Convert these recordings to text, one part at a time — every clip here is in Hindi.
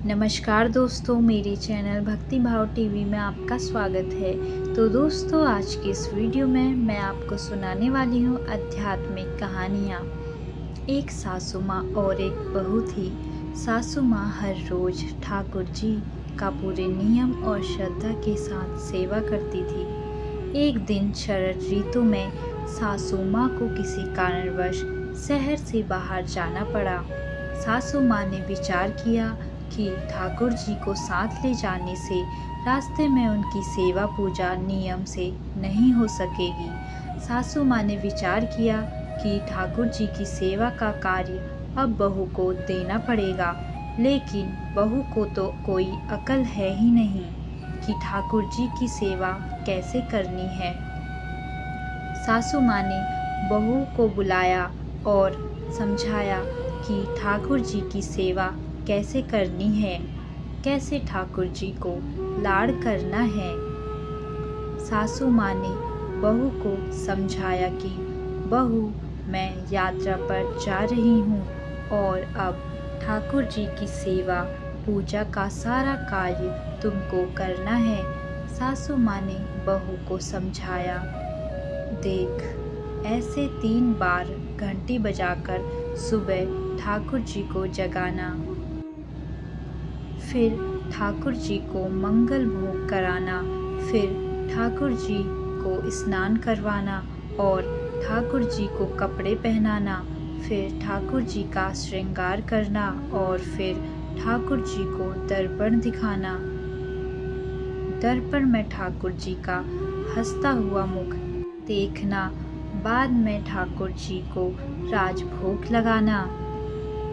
नमस्कार दोस्तों, मेरे चैनल भक्ति भाव टीवी में आपका स्वागत है। तो दोस्तों, आज की इस वीडियो में मैं आपको सुनाने वाली हूँ आध्यात्मिक कहानियाँ। एक सासू माँ और एक बहू थी। सासू माँ हर रोज ठाकुर जी का पूरे नियम और श्रद्धा के साथ सेवा करती थी। एक दिन शरद ऋतु में सासू माँ को किसी कारणवश शहर से बाहर जाना पड़ा। सासू माँ ने विचार किया कि ठाकुर जी को साथ ले जाने से रास्ते में उनकी सेवा पूजा नियम से नहीं हो सकेगी। सासू माँ ने विचार किया कि ठाकुर जी की सेवा का कार्य अब बहू को देना पड़ेगा, लेकिन बहू को तो कोई अकल है ही नहीं कि ठाकुर जी की सेवा कैसे करनी है। सासू माँ ने बहू को बुलाया और समझाया कि ठाकुर जी की सेवा कैसे करनी है, कैसे ठाकुर जी को लाड़ करना है। सासू माँ ने बहू को समझाया कि बहू, मैं यात्रा पर जा रही हूँ और अब ठाकुर जी की सेवा पूजा का सारा कार्य तुमको करना है। सासू माँ ने बहू को समझाया, देख, ऐसे 3 बार घंटी बजाकर सुबह ठाकुर जी को जगाना, फिर ठाकुर जी को मंगल भोग कराना, फिर ठाकुर जी को स्नान करवाना और ठाकुर जी को कपड़े पहनाना, फिर ठाकुर जी का श्रृंगार करना और फिर ठाकुर जी को दर्पण दिखाना। दर्पण में ठाकुर जी का हंसता हुआ मुख देखना, बाद में ठाकुर जी को राजभोग लगाना।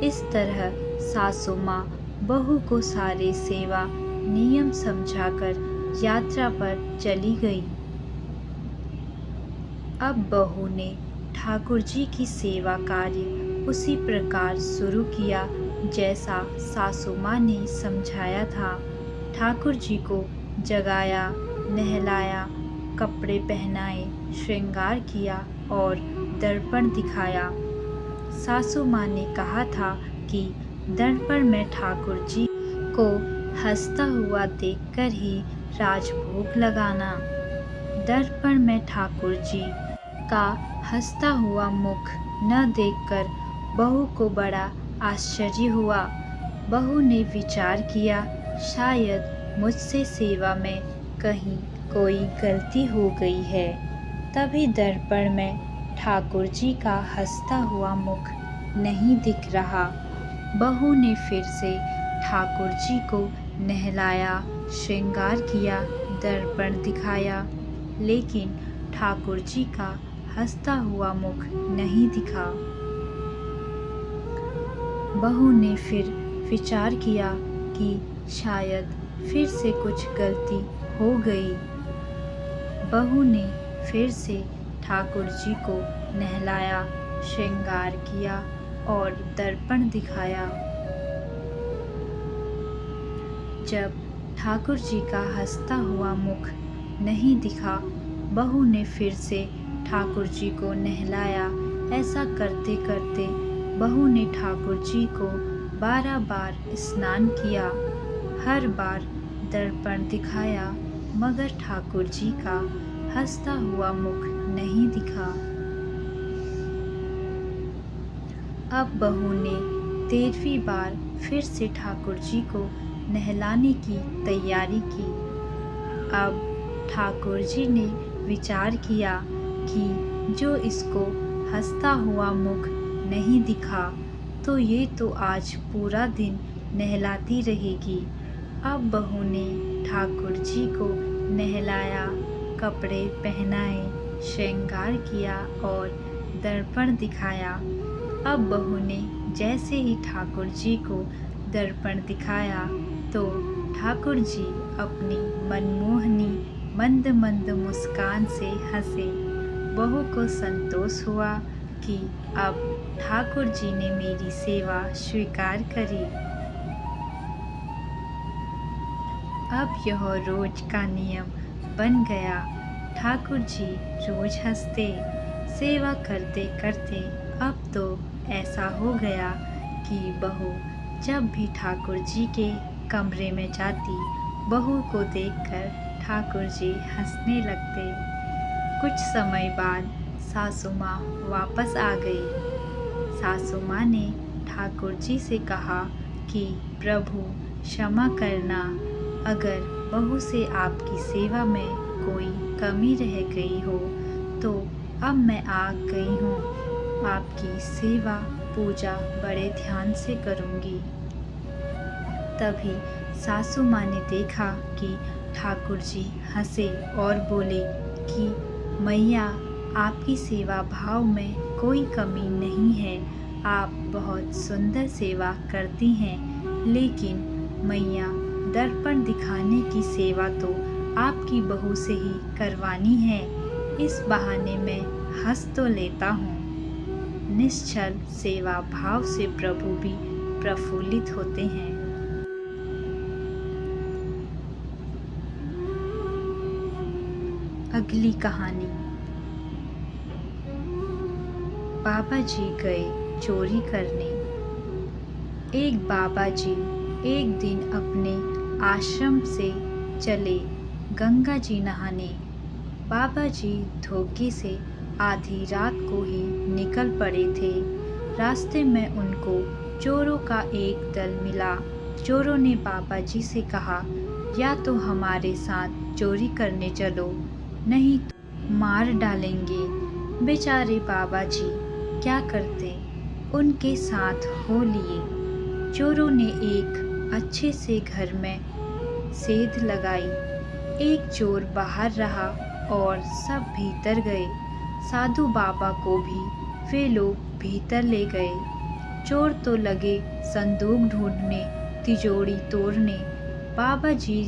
इस तरह सासू माँ बहू को सारे सेवा नियम समझाकर यात्रा पर चली गई। अब बहू ने ठाकुर जी की सेवा कार्य उसी प्रकार शुरू किया जैसा सासू माँ ने समझाया था। ठाकुर जी को जगाया, नहलाया, कपड़े पहनाए, श्रृंगार किया और दर्पण दिखाया। सासू माँ ने कहा था कि दर्पण में ठाकुर जी को हंसता हुआ देखकर ही राजभोग लगाना। दर्पण में ठाकुर जी का हंसता हुआ मुख न देखकर बहू को बड़ा आश्चर्य हुआ। बहू ने विचार किया, शायद मुझसे सेवा में कहीं कोई गलती हो गई है, तभी दर्पण में ठाकुर जी का हंसता हुआ मुख नहीं दिख रहा। बहू ने फिर से ठाकुर जी को नहलाया, श्रृंगार किया, दर्पण दिखाया, लेकिन ठाकुर जी का हंसता हुआ मुख नहीं दिखा। बहू ने फिर विचार किया कि शायद फिर से कुछ गलती हो गई। बहू ने फिर से ठाकुर जी को नहलाया, श्रृंगार किया और दर्पण दिखाया। जब ठाकुर जी का हंसता हुआ मुख नहीं दिखा, बहू ने फिर से ठाकुर जी को नहलाया। ऐसा करते करते बहू ने ठाकुर जी को 12 बार स्नान किया। हर बार दर्पण दिखाया, मगर ठाकुर जी का हंसता हुआ मुख नहीं दिखा। अब बहू ने 13वीं बार फिर से ठाकुर जी को नहलाने की तैयारी की। अब ठाकुर जी ने विचार किया कि जो इसको हंसता हुआ मुख नहीं दिखा, तो ये तो आज पूरा दिन नहलाती रहेगी। अब बहू ने ठाकुर जी को नहलाया, कपड़े पहनाए, श्रृंगार किया और दर्पण दिखाया। अब बहू ने जैसे ही ठाकुर जी को दर्पण दिखाया, तो ठाकुर जी अपनी मनमोहनी मंद मंद मुस्कान से हंसे। बहू को संतोष हुआ कि अब ठाकुर जी ने मेरी सेवा स्वीकार करी। अब यह रोज का नियम बन गया। ठाकुर जी रोज हंसते, सेवा करते करते अब तो ऐसा हो गया कि बहू जब भी ठाकुर जी के कमरे में जाती बहू को देखकर ठाकुर जी हंसने लगते। कुछ समय बाद सासू माँ वापस आ गई। सासू माँ ने ठाकुर जी से कहा कि प्रभु क्षमा करना, अगर बहू से आपकी सेवा में कोई कमी रह गई हो तो अब मैं आ गई हूँ, आपकी सेवा पूजा बड़े ध्यान से करूँगी। तभी सासू माँ ने देखा कि ठाकुर जी हंसे और बोले कि मैया, आपकी सेवा भाव में कोई कमी नहीं है, आप बहुत सुंदर सेवा करती हैं, लेकिन मैया, दर्पण दिखाने की सेवा तो आपकी बहू से ही करवानी है, इस बहाने में हंस तो लेता हूँ। निश्चल सेवा भाव से प्रभु भी प्रफुल्लित होते हैं। अगली कहानी। बाबा जी गए चोरी करने। एक बाबा जी एक दिन अपने आश्रम से चले गंगा जी नहाने। बाबा जी धोखे से आधी रात को ही निकल पड़े थे। रास्ते में उनको चोरों का एक दल मिला। चोरों ने बाबा जी से कहा, या तो हमारे साथ चोरी करने चलो, नहीं तो मार डालेंगे। बेचारे बाबा जी क्या करते, उनके साथ हो लिए। चोरों ने एक अच्छे से घर में सेंध लगाई। एक चोर बाहर रहा और सब भीतर गए। साधु बाबा को भी वे लोग भीतर ले गए। चोर तो लगे संदूक ढूंढने, तिजोरी तोड़ने। बाबा जी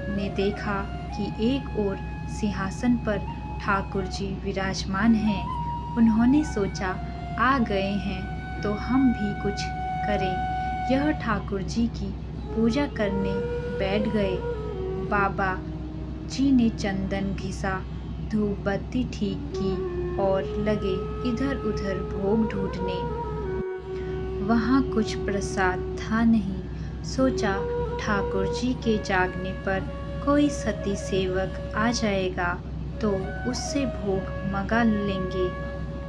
ने देखा कि एक ओर सिंहासन पर ठाकुर जी विराजमान हैं। उन्होंने सोचा, आ गए हैं तो हम भी कुछ करें। यह ठाकुर जी की पूजा करने बैठ गए। बाबा जी ने चंदन घिसा, धूप बत्ती ठीक की और लगे इधर उधर भोग ढूंढने। वहाँ कुछ प्रसाद था नहीं। सोचा, ठाकुर जी के जागने पर कोई सती सेवक आ जाएगा तो उससे भोग मंगा लेंगे।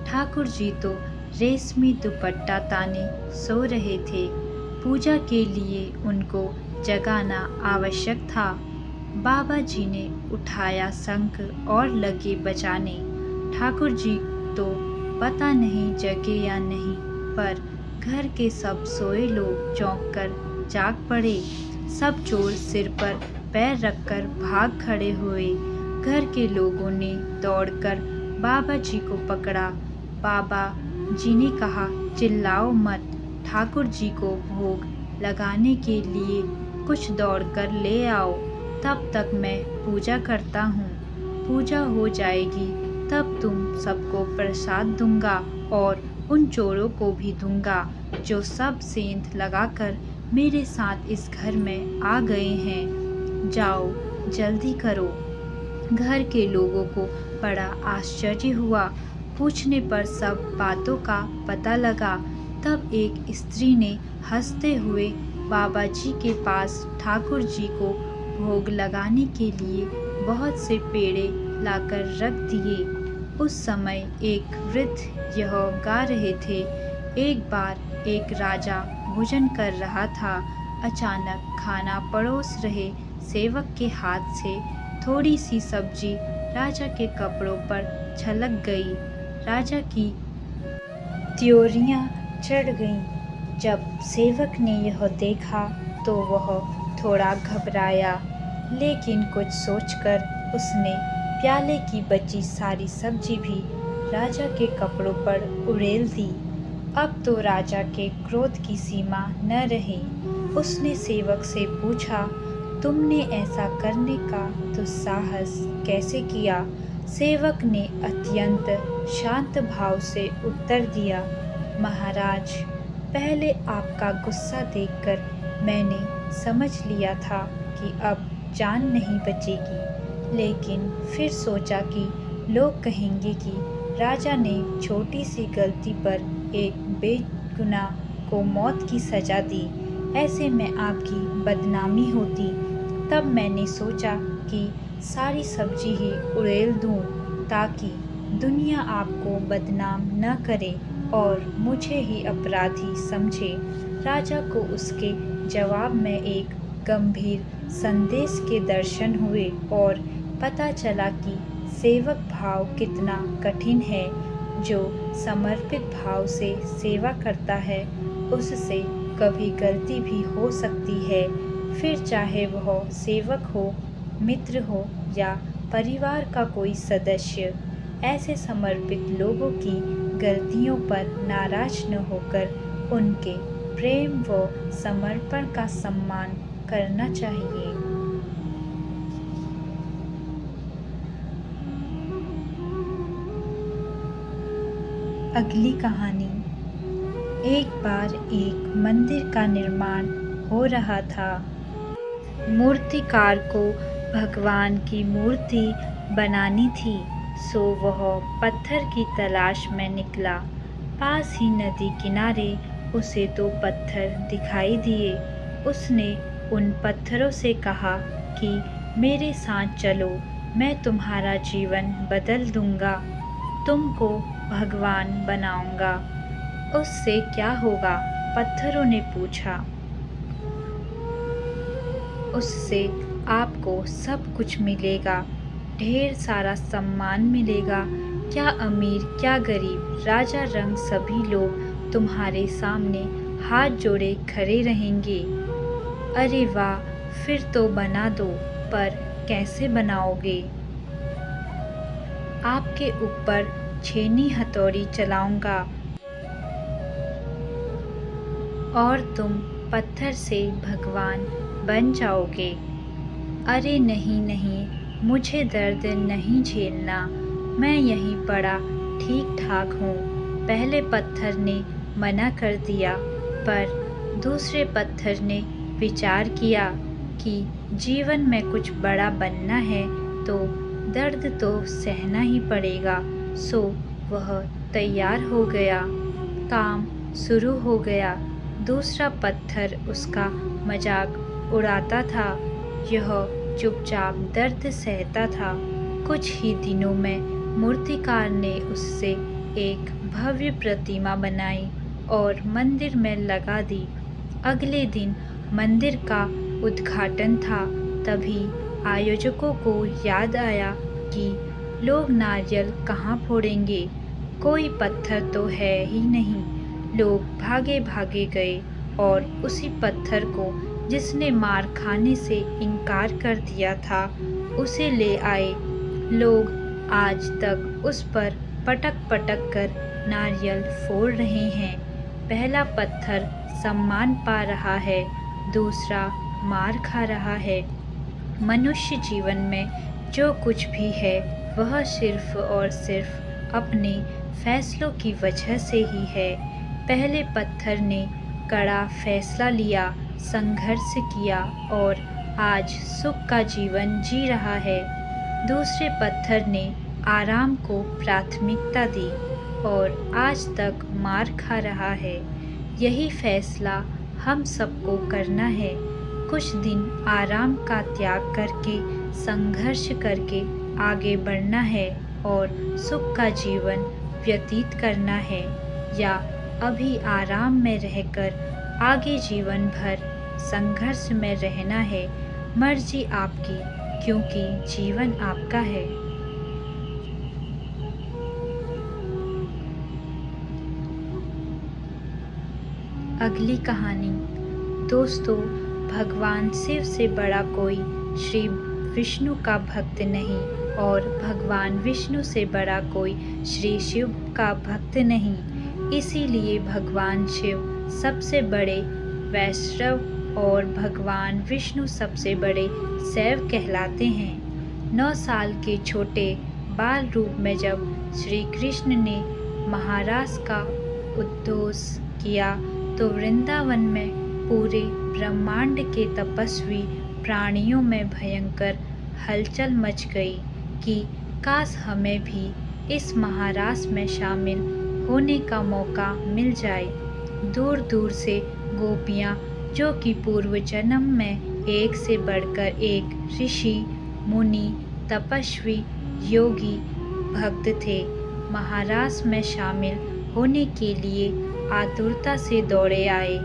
ठाकुर जी तो रेशमी दुपट्टा ताने सो रहे थे। पूजा के लिए उनको जगाना आवश्यक था। बाबा जी ने उठाया शंख और लगे बजाने। ठाकुर जी तो पता नहीं जगे या नहीं, पर घर के सब सोए लोग चौंक कर जाग पड़े। सब चोर सिर पर पैर रखकर भाग खड़े हुए। घर के लोगों ने दौड़कर बाबा जी को पकड़ा। बाबा जी ने कहा, चिल्लाओ मत, ठाकुर जी को भोग लगाने के लिए कुछ दौड़कर ले आओ, तब तक मैं पूजा करता हूँ। पूजा हो जाएगी तब तुम सबको प्रसाद दूंगा और उन चोरों को भी दूंगा जो सब सेंध लगाकर मेरे साथ इस घर में आ गए हैं। जाओ, जल्दी करो। घर के लोगों को बड़ा आश्चर्य हुआ। पूछने पर सब बातों का पता लगा। तब एक स्त्री ने हंसते हुए बाबा जी के पास ठाकुर जी को भोग लगाने के लिए बहुत से पेड़े लाकर रख दिए। उस समय एक वृद्ध यह गा रहे थे, एक बार एक राजा भोजन कर रहा था। अचानक खाना परोस रहे सेवक के हाथ से थोड़ी सी सब्जी राजा के कपड़ों पर छलक गई। राजा की त्योरियां चढ़ गईं। जब सेवक ने यह देखा तो वह थोड़ा घबराया, लेकिन कुछ सोचकर उसने प्याले की बची सारी सब्जी भी राजा के कपड़ों पर उड़ेल दी। अब तो राजा के क्रोध की सीमा न रही। उसने सेवक से पूछा, तुमने ऐसा करने का दुस्साहस कैसे किया? सेवक ने अत्यंत शांत भाव से उत्तर दिया, महाराज, पहले आपका गुस्सा देखकर मैंने समझ लिया था कि अब जान नहीं बचेगी, लेकिन फिर सोचा कि लोग कहेंगे कि राजा ने छोटी सी गलती पर एक बेगुनाह को मौत की सजा दी, ऐसे में आपकी बदनामी होती। तब मैंने सोचा कि सारी सब्जी ही उड़ेल दूं ताकि दुनिया आपको बदनाम न करे और मुझे ही अपराधी समझे। राजा को उसके जवाब में एक गंभीर संदेश के दर्शन हुए और पता चला कि सेवक भाव कितना कठिन है। जो समर्पित भाव से सेवा करता है उससे कभी गलती भी हो सकती है, फिर चाहे वह सेवक हो, मित्र हो या परिवार का कोई सदस्य। ऐसे समर्पित लोगों की गलतियों पर नाराज न होकर उनके प्रेम व समर्पण का सम्मान करना चाहिए। अगली कहानी। एक बार एक मंदिर का निर्माण हो रहा था। मूर्तिकार को भगवान की मूर्ति बनानी थी, सो वह पत्थर की तलाश में निकला। पास ही नदी किनारे उसे 2 पत्थर दिखाई दिए। उसने उन पत्थरों से कहा कि मेरे साथ चलो, मैं तुम्हारा जीवन बदल दूंगा, तुमको भगवान बनाऊंगा। उससे क्या होगा? पत्थरों ने पूछा। उससे आपको सब कुछ मिलेगा, ढेर सारा सम्मान मिलेगा। क्या अमीर क्या गरीब, राजा रंग सभी लोग तुम्हारे सामने हाथ जोड़े खड़े रहेंगे। अरे वाह, फिर तो बना दो, पर कैसे बनाओगे? आपके ऊपर छेनी हथौड़ी चलाऊंगा और तुम पत्थर से भगवान बन जाओगे। अरे नहीं नहीं, मुझे दर्द नहीं झेलना, मैं यहीं पड़ा ठीक ठाक हूँ। पहले पत्थर ने मना कर दिया, पर दूसरे पत्थर ने विचार किया कि जीवन में कुछ बड़ा बनना है तो दर्द तो सहना ही पड़ेगा। सो वह तैयार हो गया। काम शुरू हो गया। दूसरा पत्थर उसका मजाक उड़ाता था। यह चुपचाप दर्द सहता था। कुछ ही दिनों में मूर्तिकार ने उससे एक भव्य प्रतिमा बनाई और मंदिर में लगा दी। अगले दिन मंदिर का उद्घाटन था। तभी आयोजकों को याद आया कि लोग नारियल कहाँ फोड़ेंगे, कोई पत्थर तो है ही नहीं। लोग भागे भागे गए और उसी पत्थर को जिसने मार खाने से इनकार कर दिया था उसे ले आए। लोग आज तक उस पर पटक पटक कर नारियल फोड़ रहे हैं। पहला पत्थर सम्मान पा रहा है, दूसरा मार खा रहा है। मनुष्य जीवन में जो कुछ भी है वह सिर्फ और सिर्फ अपने फैसलों की वजह से ही है। पहले पत्थर ने कड़ा फैसला लिया, संघर्ष किया और आज सुख का जीवन जी रहा है। दूसरे पत्थर ने आराम को प्राथमिकता दी और आज तक मार खा रहा है। यही फैसला हम सबको करना है। कुछ दिन आराम का त्याग करके संघर्ष करके आगे बढ़ना है और सुख का जीवन व्यतीत करना है, या अभी आराम में रहकर आगे जीवन भर संघर्ष में रहना है। मर्जी आपकी, क्योंकि जीवन आपका है। अगली कहानी। दोस्तों, भगवान शिव से बड़ा कोई श्री विष्णु का भक्त नहीं और भगवान विष्णु से बड़ा कोई श्री शिव का भक्त नहीं। इसीलिए भगवान शिव सबसे बड़े वैष्णव और भगवान विष्णु सबसे बड़े शैव कहलाते हैं। 9 साल के छोटे बाल रूप में जब श्री कृष्ण ने महाराज का उद्घोष किया तो वृंदावन में पूरे ब्रह्मांड के तपस्वी प्राणियों में भयंकर हलचल मच गई कि काश हमें भी इस महारास में शामिल होने का मौका मिल जाए। दूर दूर से गोपियाँ जो कि पूर्व जन्म में एक से बढ़कर एक ऋषि, मुनि, तपस्वी, योगी, भक्त थे। महारास में शामिल होने के लिए आतुरता से दौड़े आए।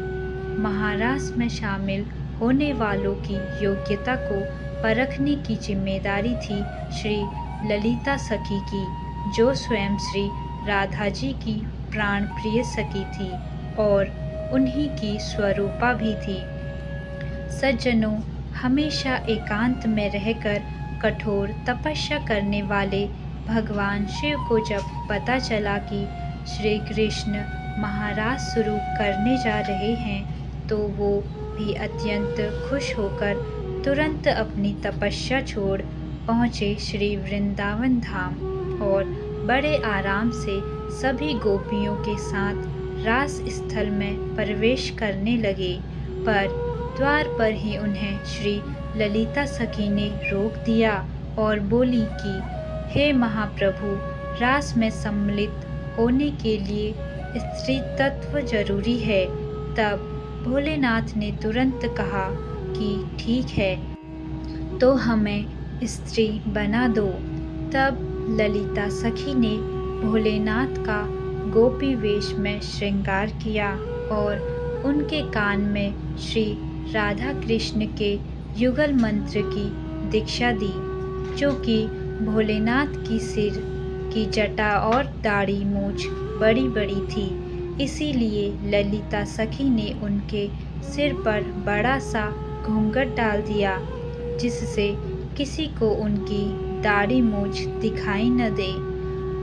महारास में शामिल होने वालों की योग्यता को परखने की जिम्मेदारी थी श्री ललिता सखी की, जो स्वयं श्री राधा जी की प्राण प्रिय सखी थी और उन्हीं की स्वरूपा भी थी। सज्जनों, हमेशा एकांत में रहकर कठोर तपस्या करने वाले भगवान शिव को जब पता चला कि श्री कृष्ण महाराज शुरू करने जा रहे हैं, तो वो भी अत्यंत खुश होकर तुरंत अपनी तपस्या छोड़ पहुँचे श्री वृंदावन धाम और बड़े आराम से सभी गोपियों के साथ रास स्थल में प्रवेश करने लगे। पर द्वार पर ही उन्हें श्री ललिता सखी ने रोक दिया और बोली कि हे महाप्रभु, रास में सम्मिलित होने के लिए स्त्री तत्व जरूरी है। तब भोलेनाथ ने तुरंत कहा कि ठीक है, तो हमें स्त्री बना दो। तब ललिता सखी ने भोलेनाथ का गोपी वेश में श्रृंगार किया और उनके कान में श्री राधा कृष्ण के युगल मंत्र की दीक्षा दी, जो कि भोलेनाथ की सिर की जटा और दाढ़ी मूछ बड़ी बड़ी थी। इसीलिए ललिता सखी ने उनके सिर पर बड़ा सा घूंघट डाल दिया, जिससे किसी को उनकी दाढ़ी मूछ दिखाई न दे।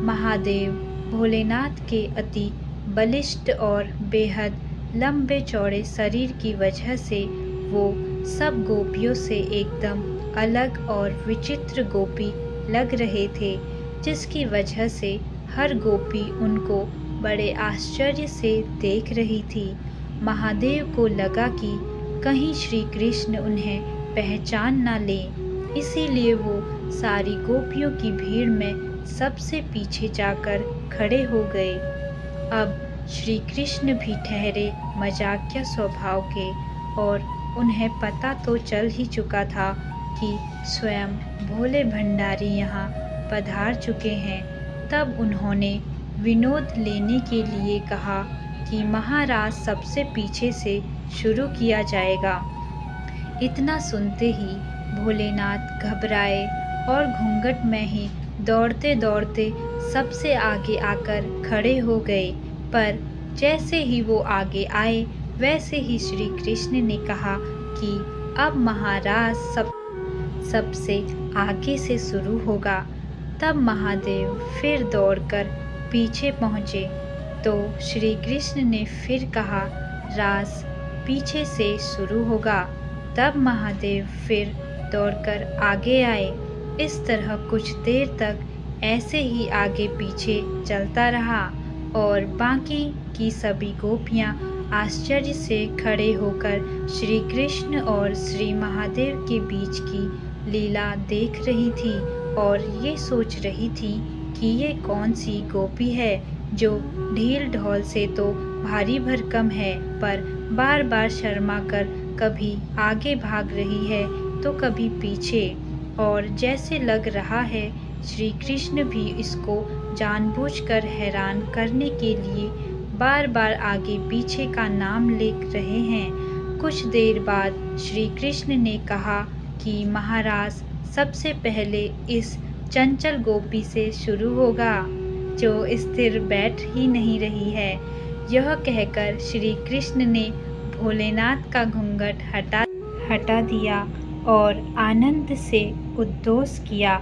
महादेव भोलेनाथ के अति बलिष्ठ और बेहद लंबे चौड़े शरीर की वजह से वो सब गोपियों से एकदम अलग और विचित्र गोपी लग रहे थे, जिसकी वजह से हर गोपी उनको बड़े आश्चर्य से देख रही थी। महादेव को लगा कि कहीं श्री कृष्ण उन्हें पहचान न ले, इसीलिए वो सारी गोपियों की भीड़ में सबसे पीछे जाकर खड़े हो गए। अब श्री कृष्ण भी ठहरे मजाकिया स्वभाव के और उन्हें पता तो चल ही चुका था कि स्वयं भोले भंडारी यहाँ पधार चुके हैं। तब उन्होंने विनोद लेने के लिए कहा कि महाराज सबसे पीछे से शुरू किया जाएगा। इतना सुनते ही भोलेनाथ घबराए और घूंघट में ही दौड़ते दौड़ते सबसे आगे आकर खड़े हो गए। पर जैसे ही वो आगे आए, वैसे ही श्री कृष्ण ने कहा कि अब महाराज सबसे आगे से शुरू होगा। तब महादेव फिर दौड़कर पीछे पहुँचे, तो श्री कृष्ण ने फिर कहा रास पीछे से शुरू होगा। तब महादेव फिर दौड़कर आगे आए। इस तरह कुछ देर तक ऐसे ही आगे पीछे चलता रहा और बाकी की सभी गोपियाँ आश्चर्य से खड़े होकर श्री कृष्ण और श्री महादेव के बीच की लीला देख रही थी और ये सोच रही थी कि ये कौन सी गोपी है जो ढील ढोल से तो भारी भरकम है, पर बार बार शर्मा कर कभी आगे भाग रही है तो कभी पीछे, और जैसे लग रहा है श्री कृष्ण भी इसको जानबूझकर हैरान करने के लिए बार बार आगे पीछे का नाम लिख रहे हैं। कुछ देर बाद श्री कृष्ण ने कहा कि महाराज सबसे पहले इस चंचल गोपी से शुरू होगा, जो स्थिर बैठ ही नहीं रही है। यह कहकर श्री कृष्ण ने भोलेनाथ का घूंघट हटा दिया और आनंद से उद्घोष किया,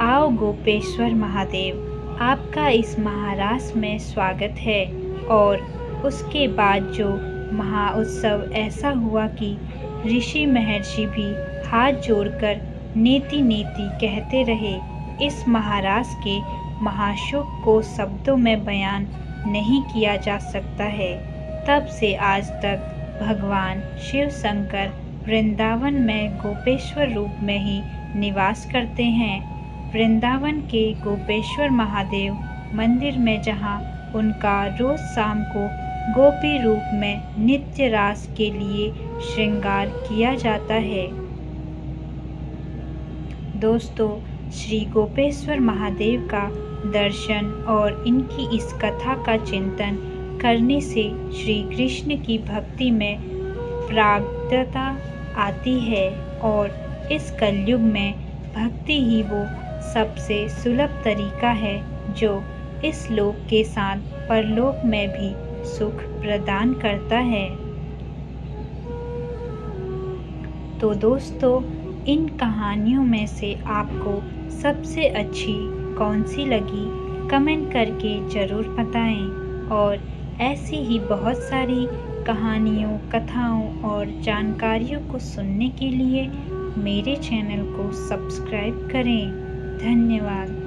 आओ गोपेश्वर महादेव, आपका इस महारास में स्वागत है। और उसके बाद जो महाउत्सव ऐसा हुआ कि ऋषि महर्षि भी हाथ जोड़कर नेति नेति कहते रहे। इस महारास के महाशोक को शब्दों में बयान नहीं किया जा सकता है। तब से आज तक भगवान शिव शंकर वृंदावन में गोपेश्वर रूप में ही निवास करते हैं। वृंदावन के गोपेश्वर महादेव मंदिर में जहाँ उनका रोज शाम को गोपी रूप में नित्य रास के लिए श्रृंगार किया जाता है। दोस्तों, श्री गोपेश्वर महादेव का दर्शन और इनकी इस कथा का चिंतन करने से श्री कृष्ण की भक्ति में प्रागदता आती है और इस कलयुग में भक्ति ही वो सबसे सुलभ तरीका है जो इस लोक के साथ परलोक में भी सुख प्रदान करता है। तो दोस्तों, इन कहानियों में से आपको सबसे अच्छी कौन सी लगी कमेंट करके ज़रूर बताएं और ऐसी ही बहुत सारी कहानियों, कथाओं और जानकारियों को सुनने के लिए मेरे चैनल को सब्सक्राइब करें। धन्यवाद।